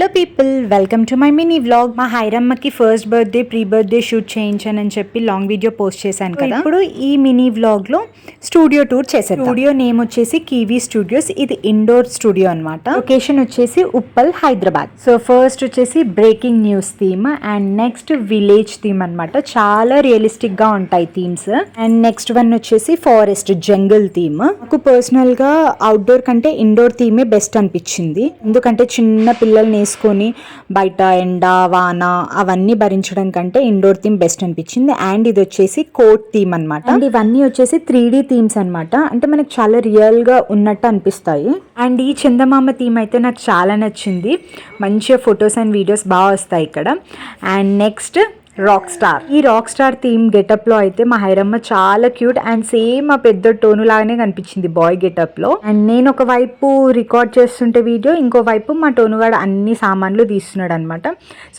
Hello people, welcome to my mini vlog. మా హైరమ్మకి first birthday pre birthday shoot చేయించానని చెప్పి లాంగ్ వీడియో పోస్ట్ చేశాను కదా. ఇప్పుడు ఈ మినీ వ్లాగ్ లో స్టూడియో టూర్ చేశాను. స్టూడియో నేమ్ వచ్చేసి కీవీ స్టూడియోస్. ఇది ఇండోర్ స్టూడియో అనమాట. లొకేషన్ వచ్చేసి ఉప్పల్, హైదరాబాద్. సో ఫస్ట్ వచ్చేసి breaking news theme and next village theme అనమాట. చాలా రియలిస్టిక్ గా ఉంటాయి థీమ్స్. అండ్ నెక్స్ట్ వన్ వచ్చేసి ఫారెస్ట్, జంగల్ థీమ్. నాకు పర్సనల్ గా అవుట్డోర్ కంటే ఇండోర్ థీమే బెస్ట్ అనిపించింది. ఎందుకంటే చిన్న పిల్లల్ని వేసుకొని బయట ఎండ వాన అవన్నీ భరించడం కంటే ఇండోర్ థీమ్ బెస్ట్ అనిపించింది. అండ్ ఇది వచ్చేసి కోట్ థీమ్ అనమాట. అండ్ ఇవన్నీ వచ్చేసి 3D థీమ్స్ అనమాట. అంటే మనకు చాలా రియల్ గా ఉన్నట్టు అనిపిస్తాయి. అండ్ ఈ చందమామ థీమ్ అయితే నాకు చాలా నచ్చింది. మంచిగా ఫొటోస్ అండ్ వీడియోస్ బాగా వస్తాయి ఇక్కడ. And next rock star. ఈ రాక్ స్టార్ థీమ్ గెటప్ లో అయితే మా హైరమ్మ చాలా క్యూట్ అండ్ సేమ్ ఆ పెద్ద టోను లాగానే కనిపించింది బాయ్ గెటప్ లో. అండ్ నేను ఒక వైపు రికార్డ్ చేస్తుంటే వీడియో, ఇంకో వైపు మా టోనుగాడు అన్ని సామాన్లు తీస్తున్నాడు అనమాట.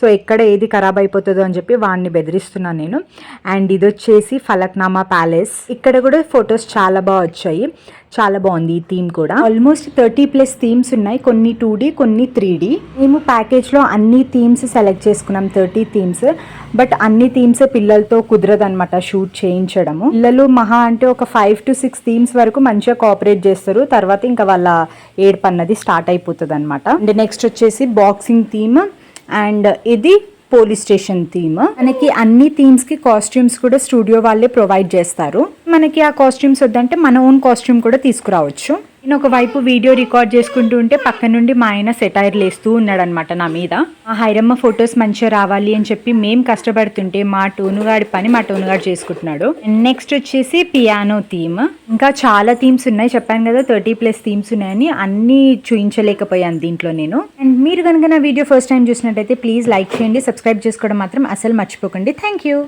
సో ఎక్కడ ఏది ఖరాబ్ అయిపోతుందో అని చెప్పి వాడిని బెదిరిస్తున్నాను నేను. అండ్ ఇది వచ్చేసి ఫలక్నామా ప్యాలెస్. ఇక్కడ కూడా ఫొటోస్ చాలా బాగా వచ్చాయి. చాలా బాగుంది ఈ థీమ్ కూడా. ఆల్మోస్ట్ 30+ థీమ్స్ ఉన్నాయి. కొన్ని 2D, కొన్ని 3D. మేము ప్యాకేజ్ లో అన్ని థీమ్స్ సెలెక్ట్ చేసుకున్నాం, 30 థీమ్స్. బట్ అన్ని థీమ్స్ పిల్లలతో కుదరదు అనమాట షూట్ చేయించడము. పిల్లలు మహా అంటే ఒక 5 to 6 థీమ్స్ వరకు మంచిగా కోఆపరేట్ చేస్తారు. తర్వాత ఇంకా వాళ్ళ ఏడుపు అన్నది స్టార్ట్ అయిపోతుంది అనమాట. అండ్ నెక్స్ట్ వచ్చేసి బాక్సింగ్ థీమ్ అండ్ ఇది పోలీస్ స్టేషన్ థీమ్. మనకి అన్ని థీమ్స్ కి కాస్ట్యూమ్స్ కూడా స్టూడియో వాళ్ళే ప్రొవైడ్ చేస్తారు. మనకి ఆ కాస్ట్యూమ్స్ వద్దంటే మన ఓన్ కాస్ట్యూమ్ కూడా తీసుకురావచ్చు. నేను ఒక వైపు వీడియో రికార్డ్ చేసుకుంటూ ఉంటే పక్క నుండి మా ఆయన సెటైర్లు వేస్తూ ఉన్నాడు అనమాట నా మీద. మా హైరమ్మ ఫొటోస్ మంచిగా రావాలి అని చెప్పి మేము కష్టపడుతుంటే మా టోనుగాడి పని మా టోనుగాడు చేసుకుంటున్నాడు. నెక్స్ట్ వచ్చేసి పియానో థీమ్. ఇంకా చాలా థీమ్స్ ఉన్నాయి, చెప్పాను కదా 30+ థీమ్స్ ఉన్నాయని. అన్ని చూపించలేకపోయాను దీంట్లో నేను. అండ్ మీరు కనుక నా వీడియో ఫస్ట్ టైం చూసినట్టయితే ప్లీజ్ లైక్ చేయండి, సబ్స్క్రైబ్ చేసుకోవడం మాత్రం అసలు మర్చిపోకండి. Thank you.